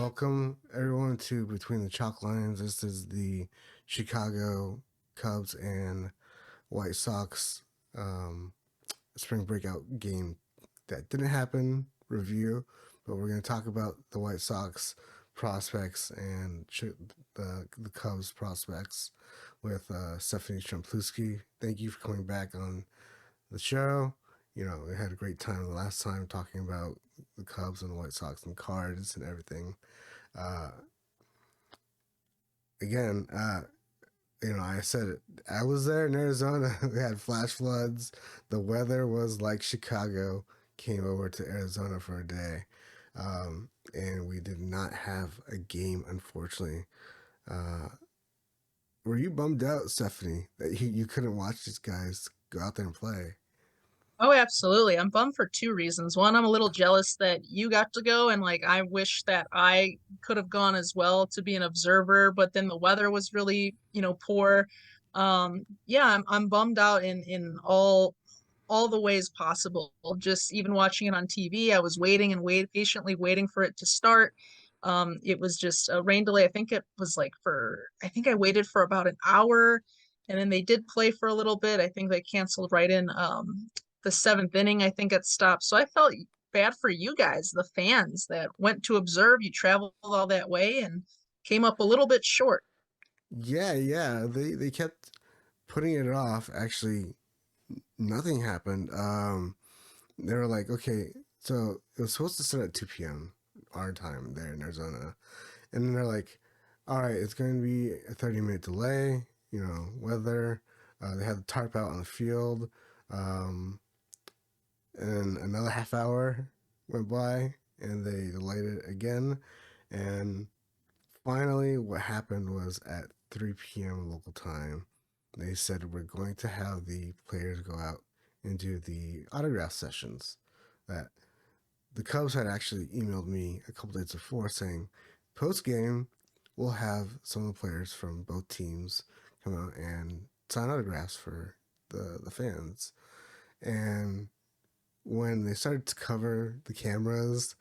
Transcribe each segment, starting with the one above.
welcome everyone to Between the Chalk Lines. This is the Chicago Cubs and White Sox um, Spring Breakout game that didn't happen review, but we're going to talk about the White Sox prospects and the Cubs prospects with Stephanie Stromplewski. Thank you for coming back on the show. We had a great time the last time talking about the Cubs and the White Sox and cards and everything. Uh, again, I said it. I was there in Arizona. We had flash floods. The weather was like Chicago. Came over to Arizona for a day, and we did not have a game, unfortunately. Uh, were you bummed out, Stephanie, that you couldn't watch these guys go out there and play? Oh, absolutely. I'm bummed for two reasons. One, I'm a little jealous that you got to go, and I wish that I could have gone as well to be an observer, but then the weather was really, poor. Yeah, I'm bummed out in all the ways possible. Just even watching it on TV, I was waiting and patiently waiting for it to start. It was just a rain delay. I think it was I think I waited for about an hour, and then they did play for a little bit. I think they canceled right in the seventh inning. I think it stopped. So I felt bad for you guys, the fans that went to observe. You traveled all that way and came up a little bit short. Yeah, yeah. They kept putting it off. Actually, nothing happened. They were like, okay, so it was supposed to start at 2 p.m. our time there in Arizona. And then they're like, all right, it's going to be a 30-minute delay, weather. They had the tarp out on the field. Um, and another half hour went by and they delayed it again. And finally, what happened was at 3 p.m. local time, they said we're going to have the players go out and do the autograph sessions that the Cubs had actually emailed me a couple days before saying, post game, we'll have some of the players from both teams come out and sign autographs for the fans. And when they started to cover the cameras,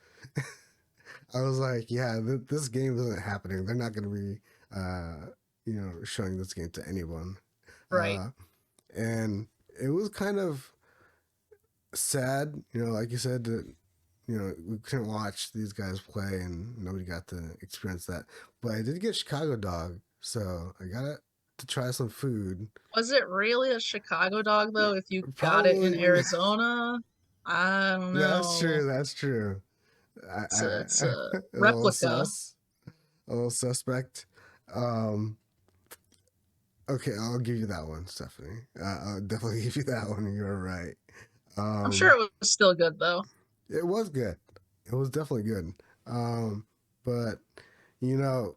I was like, yeah, this game isn't happening. They're not going to be, showing this game to anyone. Right. Uh, and it was kind of sad, like you said, that we couldn't watch these guys play and nobody got to experience that. But I did get Chicago dog, so I got to try some food. Was it really a Chicago dog though? If you got it in Probably, Arizona, I don't that's know. true. That's true. It's a A little replica. sus, a little suspect. Um, okay, I'll give you that one, Stephanie. I'll definitely give you that one. You're right. I'm sure Um, it was still good though. it was good. It was definitely good. But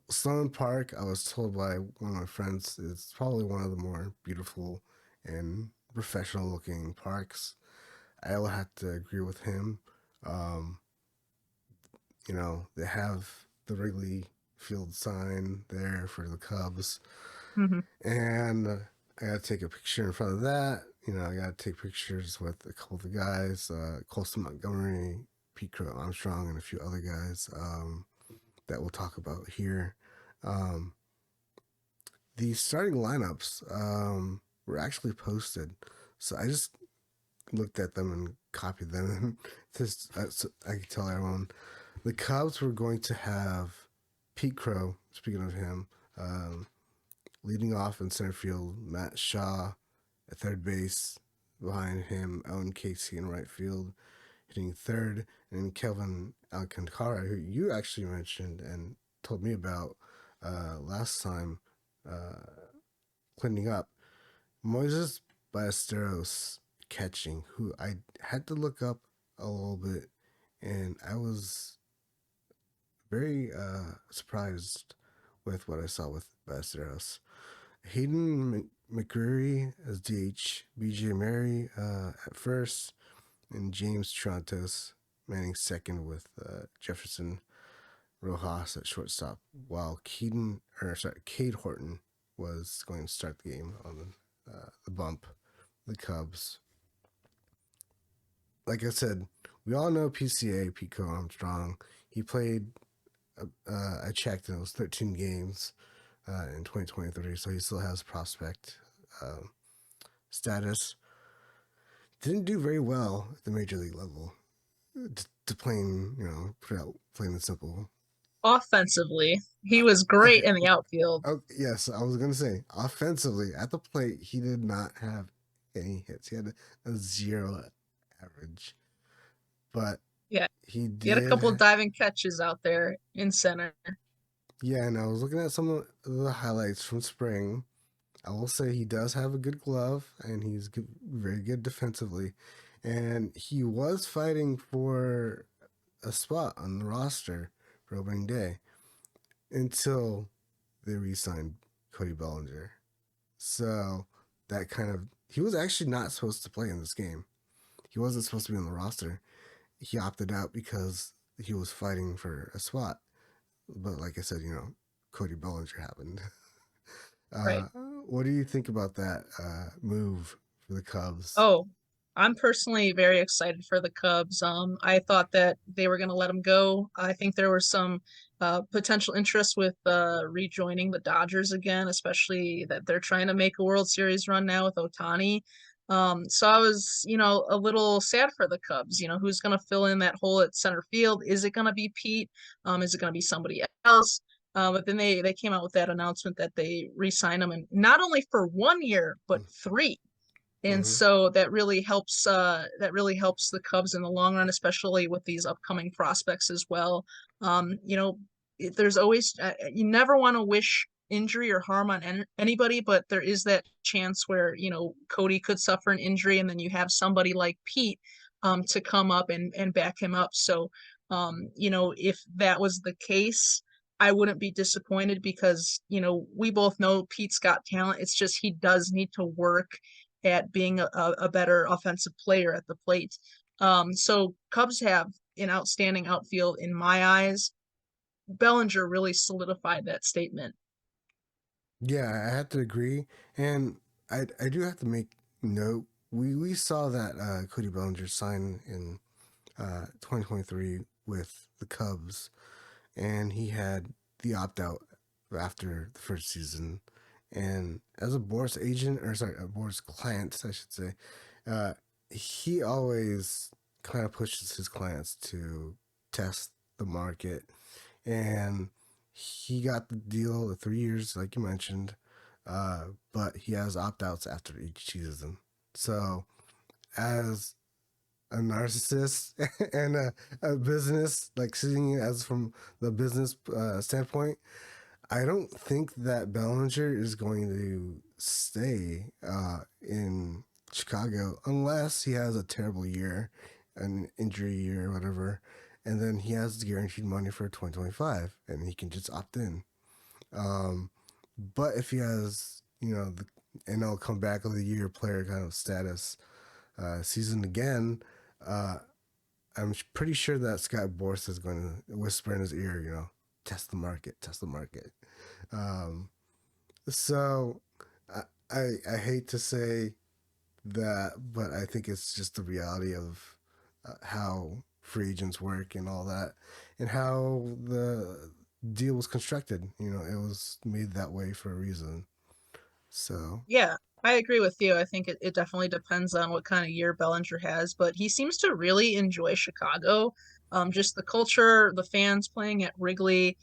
Sloan Park, I was told by one of my friends, is probably one of the more beautiful and professional looking parks. I will have to agree with him. Um, they have the Wrigley Field sign there for the Cubs, Hmm. and I got to take a picture in front of that. I got to take pictures with a couple of the guys, Colson Montgomery, Pete Crow-Armstrong, and a few other guys that we'll talk about here. Um, the starting lineups were actually posted, so I just looked at them and copied them. Just so I could tell everyone the Cubs were going to have Pete Crow. Speaking of him, um, leading off in center field, Matt Shaw at third base. Behind him, Owen Casey in right field, hitting third, and Kelvin Alcantara, who you actually mentioned and told me about last time, uh, cleaning up. Moises Ballesteros catching, who I had to look up a little bit, and I was very surprised with what I saw with Ballesteros. Hayden McCreary as DH, BJ Mary at first, and James Trontos manning second with Jefferson Rojas at shortstop, while Cade Horton was going to start the game on the bump. The Cubs. Like I said, we all know PCA, Pico Armstrong. He played I checked and it was 13 games in 2023, so he still has prospect uh, status. Didn't do very well at the major league level. To plain, put out plain and simple. Offensively, he was great Okay. in the outfield. Oh, yes, I was gonna say offensively at the plate, he did not have any hits. He had a zero average, but Yeah, he he had a did. couple of diving catches out there in center. Yeah, and I was looking at some of the highlights from spring. I will say he does have a good glove, and he's good, very good defensively, and he was fighting for a spot on the roster for opening day until they re-signed Cody Bellinger. So that kind of he was actually not supposed to play in this game. He wasn't supposed to be on the roster. He opted out because he was fighting for a spot. But like I said, Cody Bellinger happened. Right. Uh, what do you think about that move for the Cubs? Oh, I'm personally very excited for the Cubs. I thought that they were going to let him go. I think there was some potential interest with rejoining the Dodgers again, especially that they're trying to make a World Series run now with Ohtani. So I was, a little sad for the Cubs. Who's going to fill in that hole at center field? Is it going to be Pete? Is it going to be somebody else? But then they came out with that announcement that they re-signed him, and not only for 1 year but three. And Mm-hmm. so that really helps the Cubs in the long run, especially with these upcoming prospects as well. You know, there's always you never want to wish injury or harm on anybody, but there is that chance where Cody could suffer an injury, and then you have somebody like Pete to come up and back him up. So if that was the case, I wouldn't be disappointed because we both know Pete's got talent. It's just he does need to work at being a better offensive player at the plate. So Cubs have an outstanding outfield in my eyes. Bellinger really solidified that statement. Yeah, I have to agree, and I do have to make note. We saw that Cody Bellinger sign in 2023 with the Cubs, and he had the opt out after the first season. And as a Boris agent, or sorry, a Boris client, I should say, uh, he always kind of pushes his clients to test the market. And he got the deal, the 3 years, like you mentioned, but he has opt outs after each season. So, as a narcissist and a business, like seeing it as from the business standpoint, I don't think that Bellinger is going to stay in Chicago unless he has a terrible year, an injury year or whatever, and then he has guaranteed money for 2025 and he can just opt in. Um, but if he has, the NL comeback of the year player kind of status season again, uh, I'm pretty sure that Scott Boras is going to whisper in his ear, test the market, test the market. Um, so I, I hate to say that, but I think it's just the reality of how free agents work and all that, and how the deal was constructed. It was made that way for a reason. So Yeah, I agree with you. I think it definitely depends on what kind of year Bellinger has, but he seems to really enjoy Chicago. Just the culture, the fans playing at Wrigley,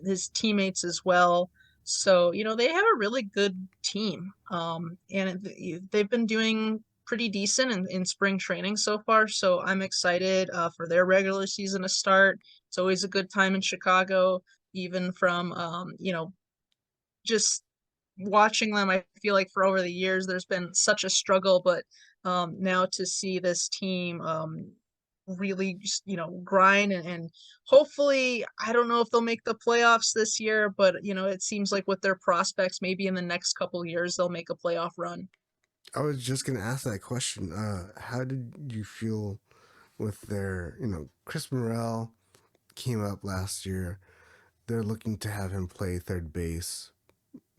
his teammates as well. So, they have a really good team. And they've been doing pretty decent in spring training so far. So I'm excited for their regular season to start. It's always a good time in Chicago, even from, just watching them, I feel like for over the years, there's been such a struggle, but now to see this team really just, grind and hopefully, I don't know if they'll make the playoffs this year, but it seems like with their prospects, maybe in the next couple years they'll make a playoff run. I was just gonna ask that question. How did you feel with their, Chris Morel came up last year. They're looking to have him play third base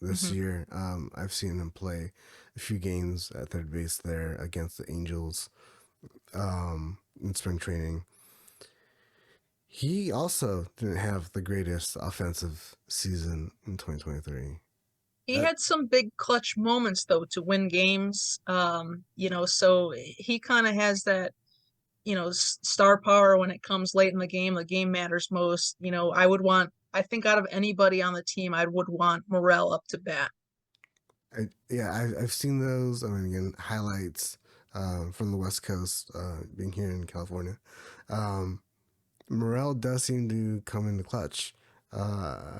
this Hmm. year. I've seen him play a few games at third base there against the Angels in spring training. He also didn't have the greatest offensive season in 2023. He Uh, had some big clutch moments though to win games. So he kind of has that, star power when it comes late in the game matters most. I think out of anybody on the team, I would want Morel up to bat. I've seen those. I mean, again, highlights from the West Coast, being here in California. Um, Morel does seem to come in the clutch. Uh,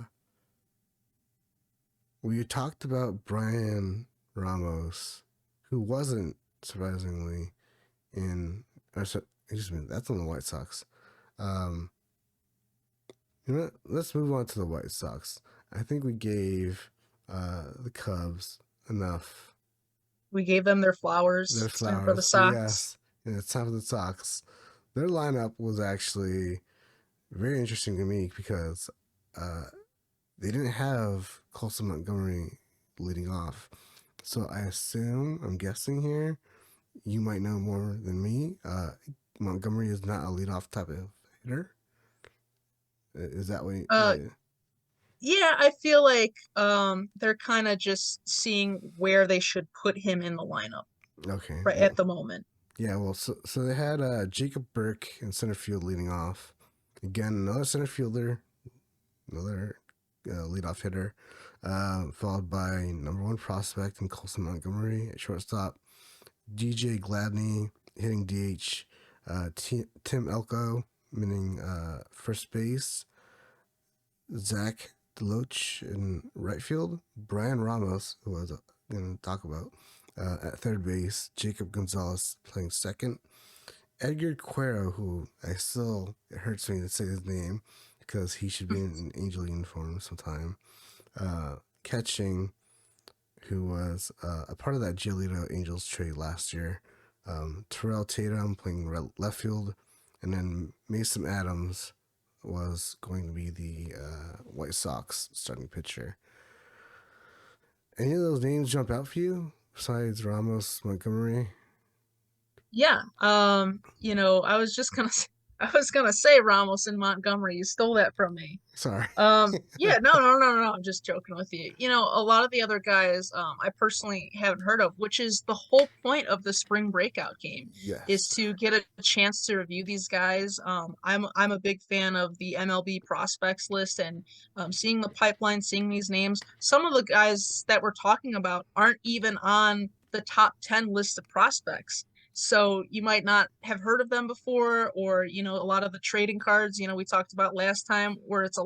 we talked about Brian Ramos, who wasn't surprisingly in. Excuse me, that's on the White Sox. Um, you know what? Let's move on to the White Sox. I think we gave the Cubs enough. We gave them their flowers. Their It's time for the flowers, Sox. yes. And it's time for the Sox. Their lineup was actually very interesting to me because uh, they didn't have Colson Montgomery leading off. So I'm guessing here, you might know more than me. Montgomery is not a leadoff type of hitter. Is that what? Uh, yeah, I feel like they're kind of just seeing where they should put him in the lineup Okay. right Well, at the moment. yeah. Well, so they had Jacob Burke in center field leading off. Again, another center fielder, another leadoff hitter, followed by number one prospect in Colson Montgomery at shortstop. DJ Gladney hitting DH. Tim Elko meaning first base. Zach Deloach in right field. Brian Ramos, who I was going to talk about, at third base. Jacob Gonzalez playing second. Edgar Cuero, who it hurts me to say his name because he should be in an Angel uniform sometime, catching, who was a part of that Giolito Angels trade last year. Terrell Tatum playing left field, and then Mason Adams was going to be the White Sox starting pitcher. Any of those names jump out for you besides Ramos, Montgomery? Yeah. I was just gonna I was gonna say Ramos and Montgomery. You stole that from me. Sorry. Yeah, no. I'm just joking with you. A lot of the other guys, I personally haven't heard of, which is the whole point of the spring breakout game, is Yes. to get a chance to review these guys. I'm a big fan of the MLB prospects list and seeing the pipeline, seeing these names. Some of the guys that we're talking about aren't even on the top 10 list of prospects. So you might not have heard of them before, or a lot of the trading cards, we talked about last time, where it's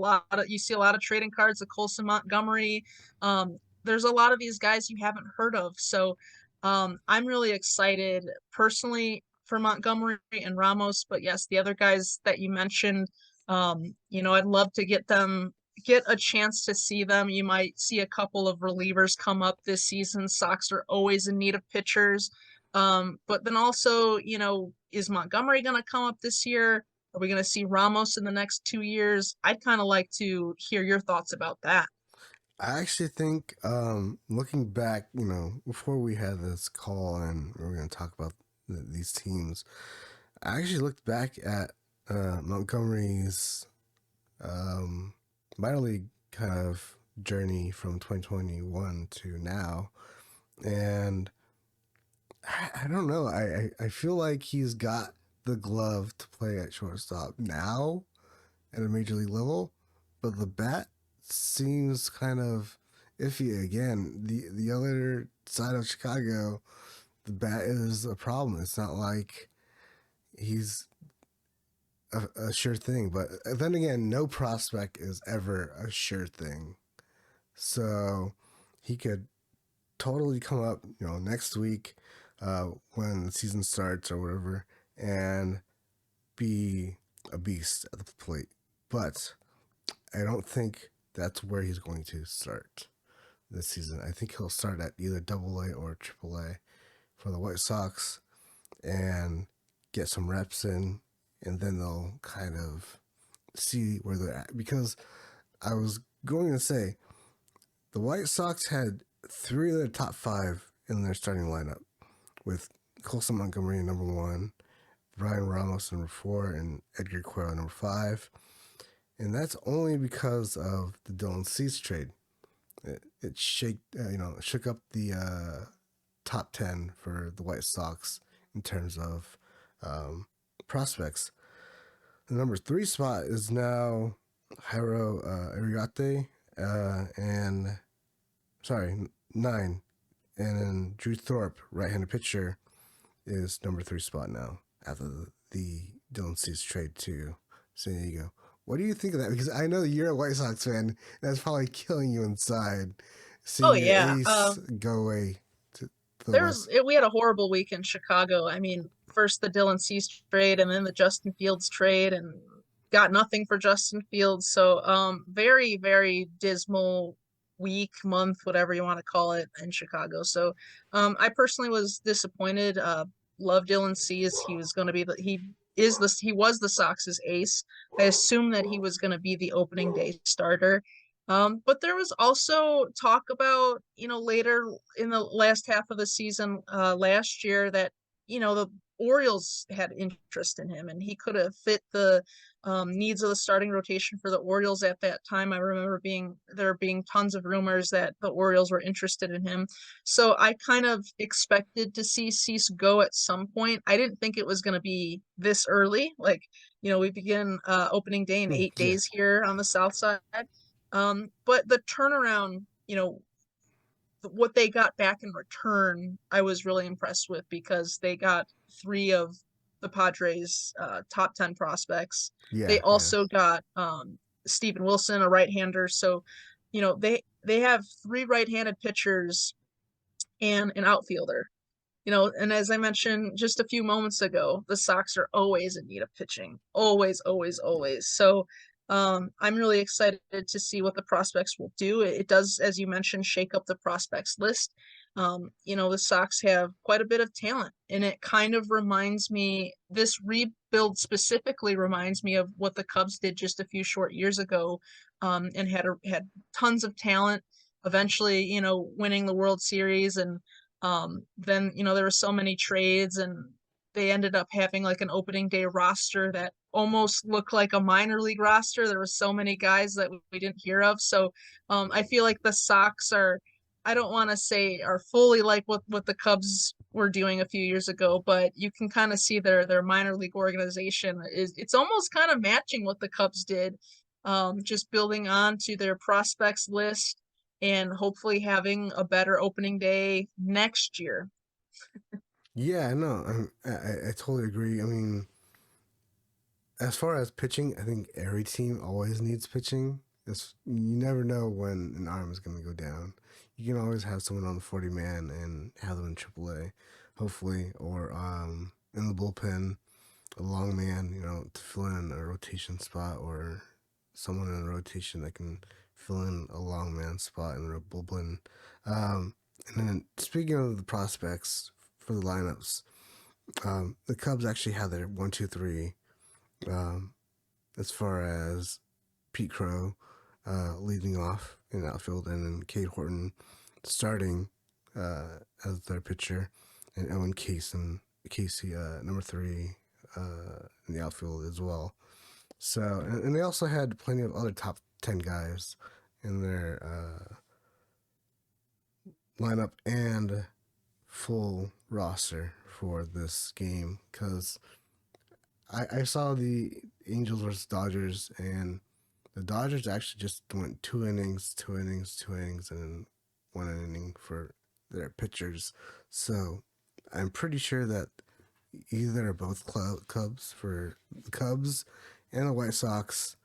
you see a lot of trading cards of Colson Montgomery. There's a lot of these guys you haven't heard of. So I'm really excited personally for Montgomery and Ramos, but yes, the other guys that you mentioned, I'd love to get a chance to see them. You might see a couple of relievers come up this season. Sox are always in need of pitchers. But then also, is Montgomery going to come up this year? Are we going to see Ramos in the next 2 years? I'd kind of like to hear your thoughts about that. I actually think, looking back, before we had this call and we were going to talk about these teams, I actually looked back at Montgomery's minor league kind of journey from 2021 to now, and I don't know. I feel like he's got the glove to play at shortstop now at a major league level, but the bat seems kind of iffy again. The other side of Chicago, the bat is a problem. It's not like he's a sure thing, but then again, no prospect is ever a sure thing. So he could totally come up, next week when the season starts or whatever, and be a beast at the plate. But I don't think that's where he's going to start this season. I think he'll start at either Double A or Triple A for the White Sox and get some reps in, and then they'll kind of see where they're at. Because I was going to say the White Sox had three of their top five in their starting lineup with Colson Montgomery number one, Brian Ramos number 4, and Edgar Cuero number 5. And that's only because of the Dylan Cease trade. It shook up the top 10 for the White Sox in terms of um, prospects. The number 3 spot is now Jairo Ariate, and sorry, 9. And then Drew Thorpe, right-handed pitcher, is number 3 spot now after the Dylan Cease trade to San Diego. What do you think of that? Because I know you're a White Sox fan. That's probably killing you inside, Oh seeing your yeah. ace go away to the There's West. we had a horrible week in Chicago. I mean, first the Dylan Cease trade and then the Justin Fields trade and got nothing for Justin Fields. So very, very dismal week, month, whatever you want to call it in Chicago. So I personally was disappointed. Love Dylan Cease. He was going to be he was the Sox's ace. I assumed that he was going to be the opening day starter. But there was also talk about, later in the last half of the season last year that, the Orioles had interest in him and he could have fit the needs of the starting rotation for the Orioles at that time. I remember there being tons of rumors that the Orioles were interested in him. So I kind of expected to see Cease go at some point. I didn't think it was going to be this early. Like, we begin opening day in 8 days Yeah, here on the South Side. But the turnaround, what they got back in return, I was really impressed with because they got three of the Padres' top 10 prospects. yeah, They yeah. also got Steven Wilson, a right-hander. So, they have three right-handed pitchers and an outfielder. And as I mentioned just a few moments ago, the Sox are always in need of pitching. Always, always, always. So I'm really excited to see what the prospects will do. It does, as you mentioned, shake up the prospects list. The Sox have quite a bit of talent, and it kind of reminds me, this rebuild specifically reminds me of what the Cubs did just a few short years ago, and had tons of talent. Eventually, winning the World Series and then there were so many trades and they ended up having like an opening day roster that almost looked like a minor league roster. There were so many guys that we didn't hear of. So I feel like the Sox are, I don't want to say are fully like what the Cubs were doing a few years ago, but you can kind of see their minor league organization is, it's almost kind of matching what the Cubs did, just building on to their prospects list and hopefully having a better opening day next year. Yeah, no, I totally agree. I mean, as far as pitching, I think every team always needs pitching. You never know when an arm is going to go down. You can always have someone on the 40 man and have them in AAA, hopefully, or in the bullpen, a long man, to fill in a rotation spot, or someone in a rotation that can fill in a long man spot in the bullpen. Um, and then speaking of the prospects for the lineups, the Cubs actually have their 1, 2, 3. Um, as far as Pete Crow leading off in the outfield, and then Cade Horton starting as their pitcher, and Owen Casey number 3 in the outfield as well. So, and they also had plenty of other top 10 guys in their lineup and full roster for this game, because I saw the Angels versus Dodgers, and the Dodgers actually just went 2 innings, 2 innings, 2 innings, and then 1 inning for their pitchers. So I'm pretty sure that either or both Cubs for the Cubs and the White Sox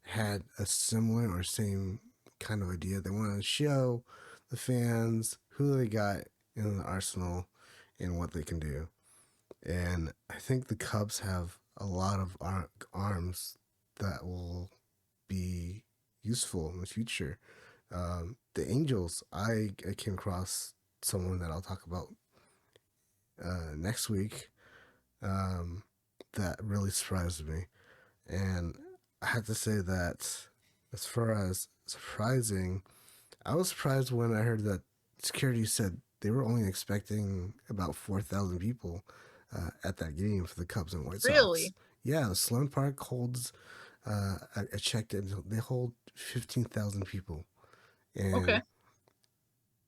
had a similar or same kind of idea. They wanted to show the fans who they got in the arsenal and what they can do. And I think the Cubs have a lot of arms that will be useful in the future. The Angels, I came across someone that I'll talk about next week, um, that really surprised me. And I have to say that, as far as surprising, I was surprised when I heard that security said they were only expecting about 4,000 people at that game for the Cubs and White Sox. Really? Yeah, Sloan Park holds. I checked it. They hold 15,000 people, Okay. and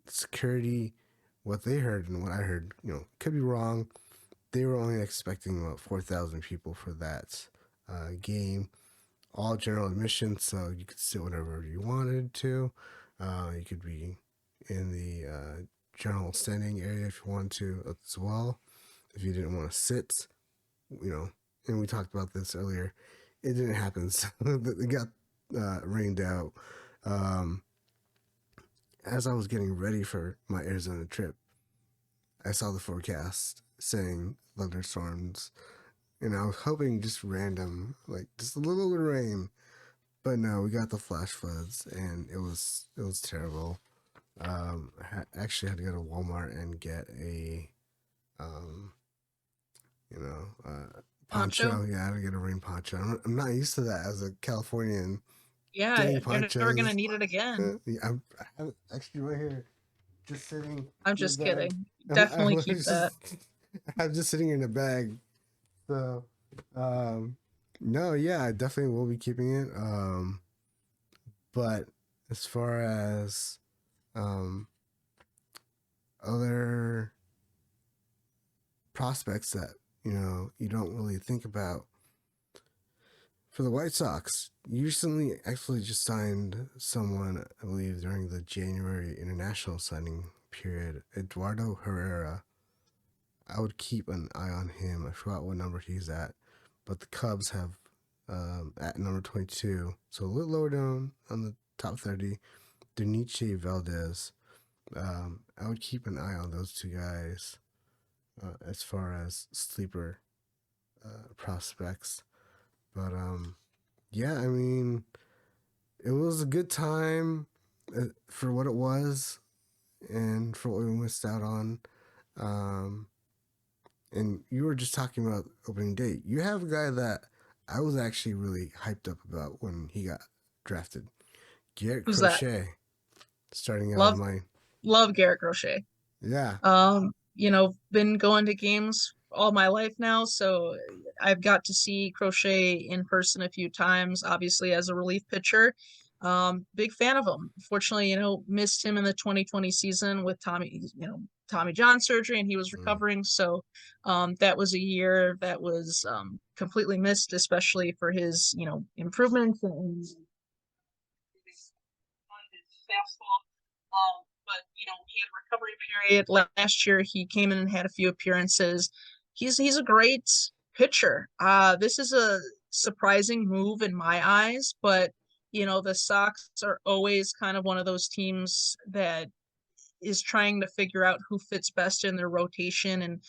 security. What they heard and what I heard, could be wrong. They were only expecting about 4,000 people for that game. All general admission, so you could sit whenever you wanted to. You could be in the general standing area if you wanted to as well. If you didn't want to sit, you know, and we talked about this earlier, it didn't happen. So it got rained out. Um, as I was getting ready for my Arizona trip, I saw the forecast saying thunderstorms, and I was hoping just random, like just a little bit of rain. But no, we got the flash floods, and it was terrible. Actually had to go to Walmart and get a um, Poncho? poncho. Yeah, I had to get a rain poncho. I'm not used to that as a Californian. Yeah, Getting you're never gonna ponchos. need it again. Yeah, I have it actually right here, just sitting I'm in the just bag. kidding. I Definitely keep was that. just, I'm just sitting in a bag. So, um, no, yeah, I definitely will be keeping it. But as far as um, other prospects that you don't really think about for the White Sox, you recently actually just signed someone, I believe, during the January international signing period, Eduardo Herrera. I would keep an eye on him. I forgot what number he's at, but the Cubs have at number 22, so a little lower down on the top 30. Deniche Valdez. I would keep an eye on those two guys as far as sleeper prospects. But yeah, I mean, it was a good time for what it was and for what we missed out on. Um, and you were just talking about opening day. You have a guy that I was actually really hyped up about when he got drafted, Garrett Who's that? Crochet, starting out of Love mine. love Garrett Crochet. Yeah. Been going to games all my life now, so I've got to see Crochet in person a few times, obviously as a relief pitcher. Big fan of him. Fortunately, missed him in the 2020 season with Tommy John surgery, and he was Mm. recovering. So that was a year that was completely missed, especially for his, improvements and fastball. But he had a recovery period last year. He came in and had a few appearances. He's a great pitcher. This is a surprising move in my eyes, but the Sox are always kind of one of those teams that is trying to figure out who fits best in their rotation and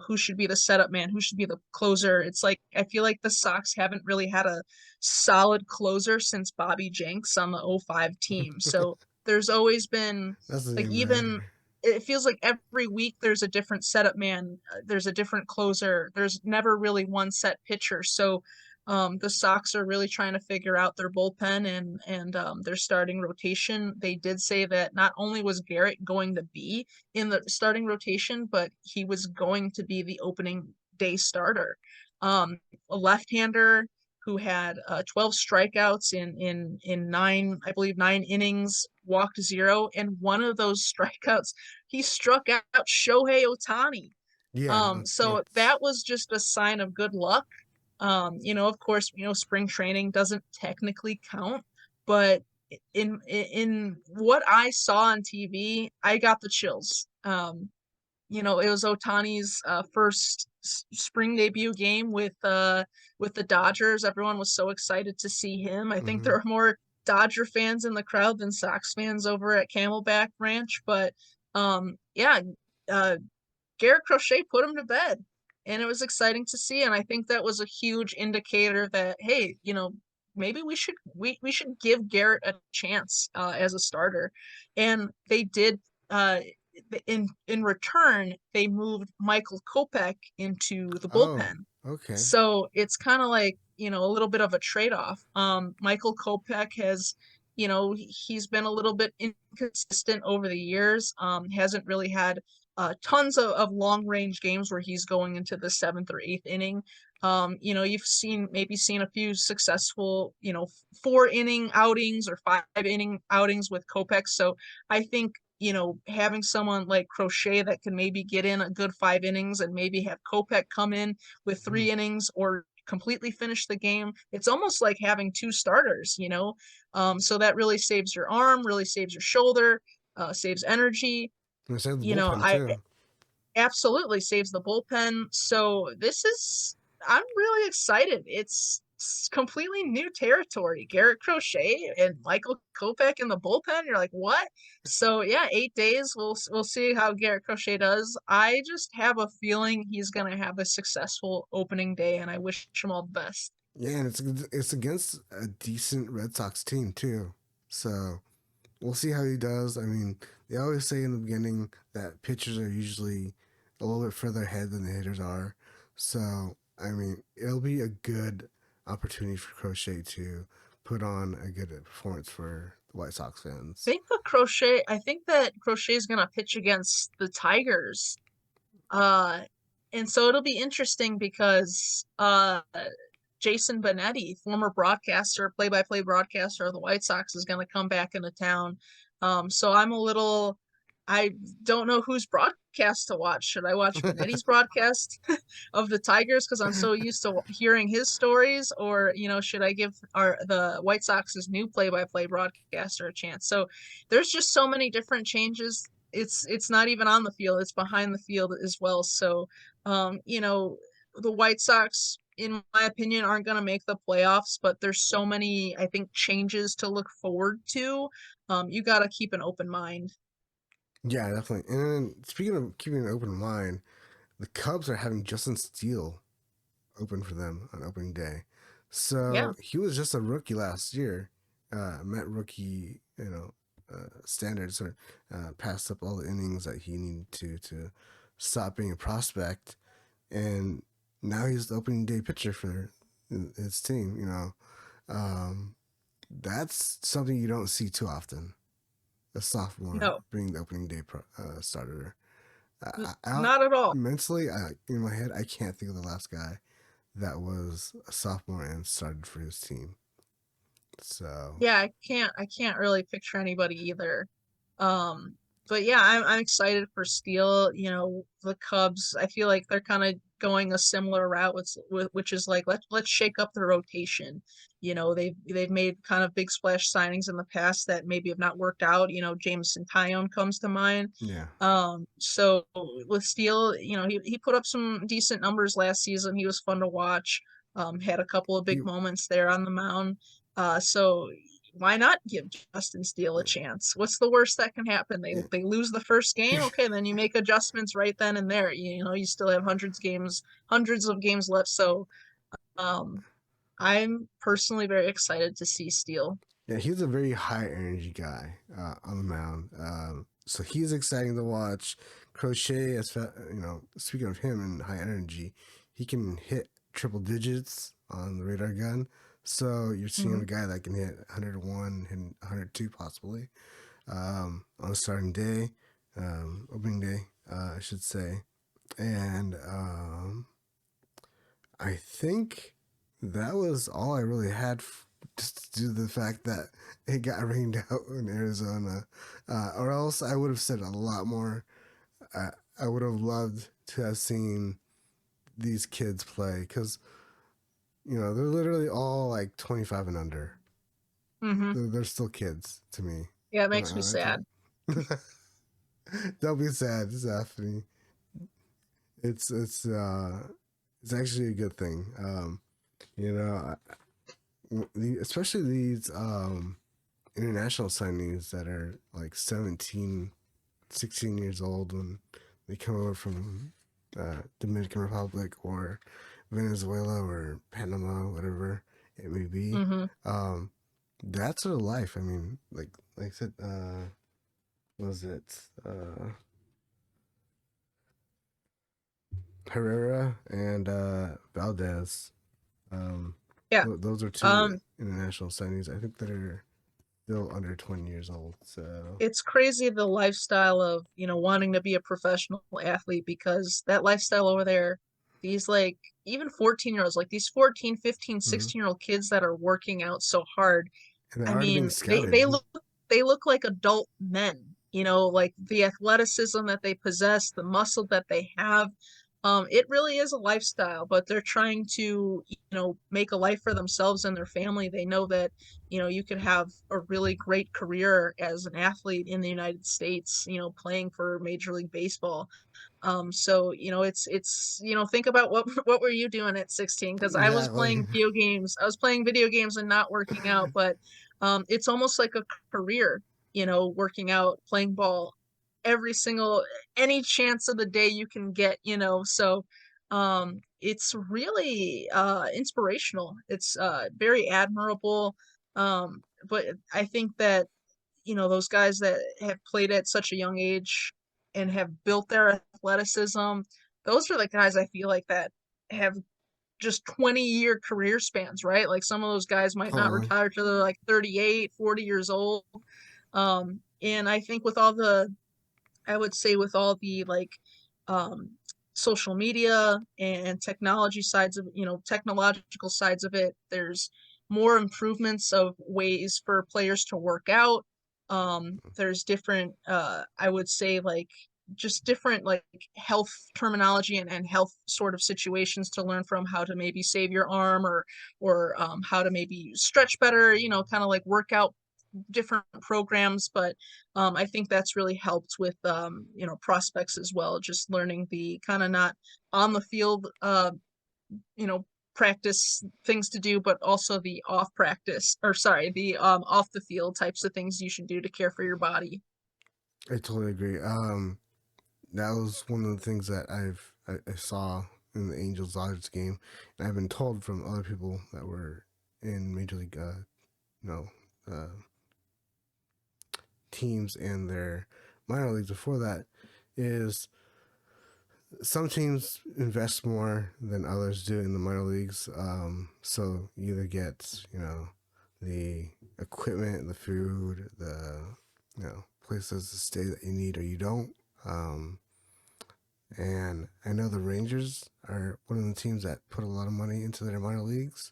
who should be the setup man, who should be the closer. It's like I feel like the Sox haven't really had a solid closer since Bobby Jenks on the '05 team. So there's always been Doesn't like even even matter. it feels like every week there's a different setup man, there's a different closer. There's never really one set pitcher. So the Sox are really trying to figure out their bullpen and their starting rotation. They did say that not only was Garrett going to be in the starting rotation, but he was going to be the opening day starter. Um, a left-hander who had 12 strikeouts in nine, I believe, 9 innings, walked zero, and one of those strikeouts, he struck out Shohei Ohtani. Yeah, So it's that was just a sign of good luck. Of course, spring training doesn't technically count, but in what I saw on TV, I got the chills. It was Otani's first spring debut game with the Dodgers. Everyone was so excited to see him. I think mm-hmm. there are more Dodger fans in the crowd than Sox fans over at Camelback Ranch, but yeah, uh, Garrett Crochet put him to bed. And it was exciting to see. And I think that was a huge indicator that, hey, maybe we should give Garrett a chance as a starter. And they did in return, they moved Michael Kopech into the Oh, bullpen. okay. So it's kind of like, a little bit of a trade-off. Michael Kopech has, he's been a little bit inconsistent over the years, hasn't really had tons of long range games where he's going into the seventh or eighth inning. You've seen a few successful, 4 inning outings or 5 inning outings with Kopech. So I think, having someone like Crochet that can maybe get in a good 5 innings and maybe have Kopech come in with Mhm. 3 innings or completely finish the game. It's almost like having two starters, so that really saves your arm, really saves your shoulder, saves energy. And it saves the bullpen I too. absolutely saves the bullpen. So I'm really excited. It's completely new territory. Garrett Crochet and Michael Kopech in the bullpen. You're like, what? So yeah, 8 days. We'll see how Garrett Crochet does. I just have a feeling he's gonna have a successful opening day, and I wish him all the best. Yeah, and it's against a decent Red Sox team too. So we'll see how he does. I mean, they always say in the beginning that pitchers are usually a little bit further ahead than the hitters are. So I mean, it'll be a good opportunity for Crochet to put on a good performance for the White Sox fans. I think that Crochet is gonna pitch against the Tigers. Uh, and so it'll be interesting because Jason Benetti, former broadcaster, play-by-play broadcaster of the White Sox, is going to come back into town. So I don't know whose broadcast to watch. Should I watch Benetti's broadcast of the Tigers because I'm so used to hearing his stories, or should I give the White Sox's new play-by-play broadcaster a chance? So there's just so many different changes. It's not even on the field; it's behind the field as well. So, um, you know, the White Sox, in my opinion, aren't going to make the playoffs, but there's so many, I think, changes to look forward to. You got to keep an open mind. Yeah, definitely. And then speaking of keeping an open mind, the Cubs are having Justin Steele open for them on opening day. Yeah. So he was just a rookie last year, met rookie, standards, or passed up all the innings that he needed to stop being a prospect, and now he's the opening day pitcher for his team. Um, that's something you don't see too often. A sophomore No, being the opening day starter. I not at all. mentally, in my head, I can't think of the last guy that was a sophomore and started for his team. So Yeah, I can't really picture anybody either. Um, but yeah, I'm excited for Steele. The Cubs, I feel like they're kind of going a similar route which is like let's shake up the rotation. They've made kind of big splash signings in the past that maybe have not worked out. Jameson Tyone comes to mind. yeah, So with Steele, he put up some decent numbers last season. He was fun to watch. Had a couple of he big moments there on the mound. So why not give Justin Steele a chance? What's the worst that can happen? They yeah, they lose the first game. Okay, then you make adjustments right then and there. You still have hundreds of games left. So um, I'm personally very excited to see Steele. yeah. He's a very high energy guy on the mound. So he's exciting to watch. Crochet, speaking of him and high energy, he can hit triple digits on the radar gun. So you're seeing Hmm. a guy that can hit 101 and 102 possibly on a starting day, opening day, I should say. And I think that was all I really had, just due to the fact that it got rained out in Arizona. Or else I would have said a lot more. I would have loved to have seen these kids play because, they're literally all like 25 and under. Hmm. They're still kids to me. Yeah, it Am I makes me right, Jeff? sad. Don't be sad, Stephanie. It's it's uh it's actually a good thing. You know, especially these international signees that are like 17, 16 years old when they come over from Dominican Republic or Venezuela or Panama, whatever it may be. Hmm. Um, that's their life. I mean, like I said, what was it? Herrera and Valdez. Um, Yeah. those are two Um, international signings. I think that are still under 20 years old. So It's crazy the lifestyle of, wanting to be a professional athlete because that lifestyle over there, these like even 14-year-olds, like these 14, 15, mhm. 16-year-old kids that are working out so hard. And they're I already being mean, they scouted. they look they look like adult men, like the athleticism that they possess, the muscle that they have. It really is a lifestyle, but they're trying to, make a life for themselves and their family. They know that, you could have a really great career as an athlete in the United States, playing for Major League Baseball. So it's think about what were you doing at 16? Because I was Exactly. playing video games. I was playing video games and not working out, but it's almost like a career, working out, playing ball every single any chance of the day you can get, so it's really inspirational. It's very admirable. But I think that those guys that have played at such a young age and have built their athleticism, those are the guys I feel like that have just 20-year career spans, right? Like some of those guys might not Totally. retire till they're like 38, 40 years old. And I think with all the I would say with all the like um, social media and technological sides of it, there's more improvements of ways for players to work out. There's different, I would say, like just different like health terminology and health sort of situations to learn from, how to maybe save your arm or how to maybe stretch better, kind of like work out different programs. But I think that's really helped with prospects as well, just learning the kind of not on the field you know practice things to do, but also the off practice, or sorry, the off the field types of things you should do to care for your body. I totally agree. That was one of the things that I saw in the Angels Dodgers game, and I've been told from other people that were in Major League, you know, uh, teams and their minor leagues before that, is some teams invest more than others do in the minor leagues. So you either get the equipment, the food, the places to stay that you need, or you don't. Um, and I know the Rangers are one of the teams that put a lot of money into their minor leagues.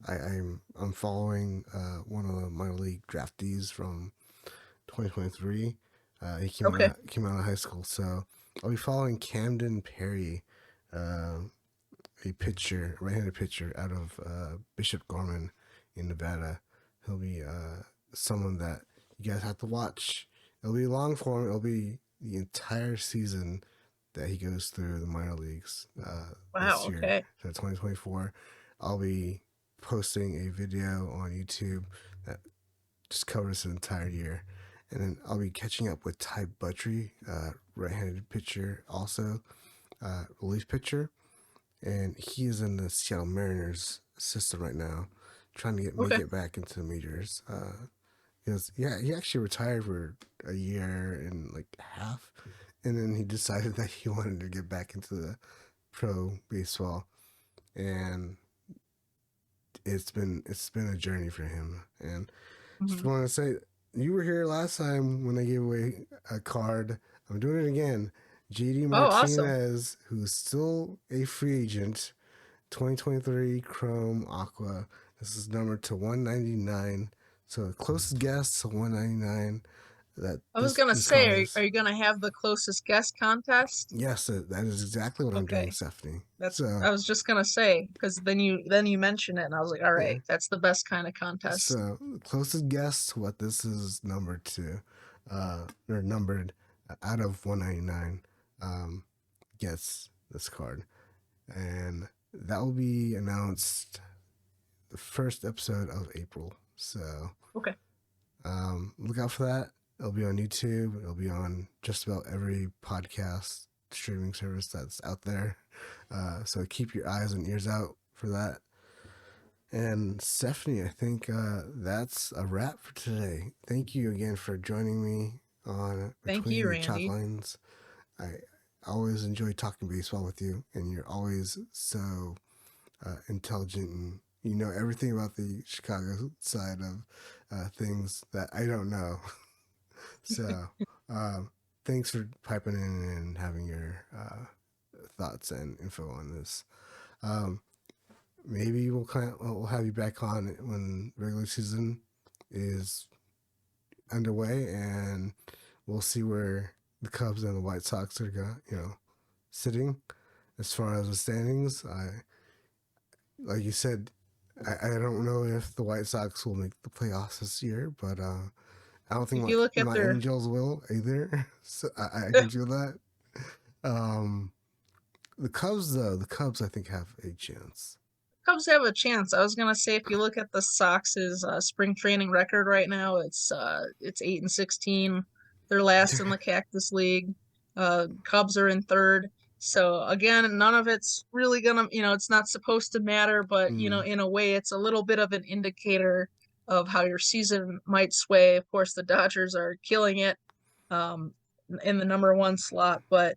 I'm following one of the minor league draftees from 2023. He Okay. came out of high school, so I'll be following Camden Perry, uh, a right-handed pitcher out of Bishop Gorman in Nevada. He'll be someone that you guys have to watch. It'll be long form. It'll be the entire season that he goes through the minor leagues Wow. this year. Okay. So 2024, I'll be posting a video on YouTube that just covers the entire year. And then I'll be catching up with Ty Buttrey, right-handed pitcher, also relief pitcher, and he is in the Seattle Mariners system right now, trying to make Okay. it back into the majors. Yeah, he actually retired for a year and like half, and then he decided that he wanted to get back into the pro baseball, and it's been a journey for him. And just Hmm. want to say, you were here last time when I gave away a card. I'm doing it again. JD Oh, awesome. Martinez, who's still a free agent, 2023 Chrome Aqua. This is numbered to 199. So the closest guess to 199 that I was this gonna this card say, are is. you gonna have the closest guess contest? Yes, that is exactly what I'm doing, Okay. Stephanie. That's So I was just gonna say, because then you mentioned it and I was like, all yeah. right, that's the best kind of contest. So closest guess to what this is numbered to, or numbered out of 199, gets this card, and that will be announced the first episode of April. So Okay. look out for that. It'll be on YouTube. It'll be on just about every podcast streaming service that's out there. So keep your eyes and ears out for that. And Stephanie, I think that's a wrap for today. Thank you again for joining me on Thank Between you, the Chalk Randy. Lines. I always enjoy talking baseball with you, and you're always so intelligent and You know everything about the Chicago side of things that I don't know. So, um, thanks for piping in and having your thoughts and info on this. Um, Maybe we'll have you back on when regular season is underway, and we'll see where the Cubs and the White Sox are going. Sitting as far as the standings. Like you said, I don't know if the White Sox will make the playoffs this year, but I don't think If my you look at my their Angels will either. So I can feel that. Um, the Cubs, though, the Cubs I think have a chance. Cubs have a chance. I was gonna say if you look at the Sox's spring training record right now, it's 8-16. They're last in the Cactus League. Cubs are in third. So again, none of it's really gonna, it's not supposed to matter, but Mm, in a way, it's a little bit of an indicator of how your season might sway. Of course, the Dodgers are killing it um, in the number one slot, but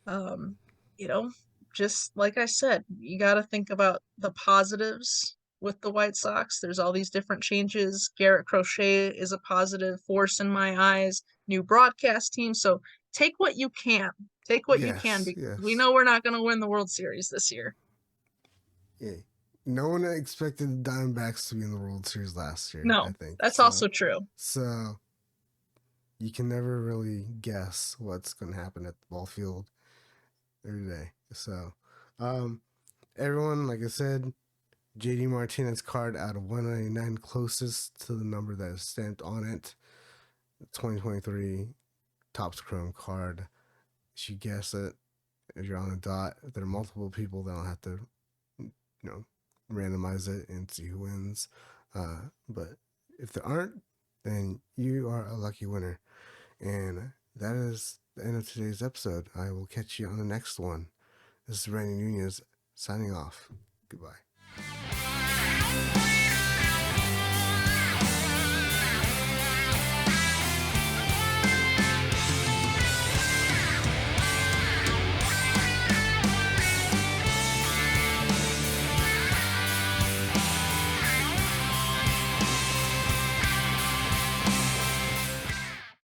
um, you know, just like I said, you got to think about the positives with the White Sox. There's all these different changes. Garrett Crochet is a positive force in my eyes. New broadcast team. So take what you can. Take what you can yes, because we yes. know we're not going to win the World Series this year. Yeah. No one expected the Diamondbacks to be in the World Series last year, I No, think. that's So, also true. so you can never really guess what's going to happen at the ball field every day. So, um, everyone, like I said, JD Martinez card out of 199 closest to the number that is stamped on it. 2023 Topps Chrome card. If you guess it, if you're on a dot, if there are multiple people, they'll have to, randomize it and see who wins. But if there aren't, then you are a lucky winner. And that is the end of today's episode. I will catch you on the next one. This is Randy Nunez signing off. Goodbye.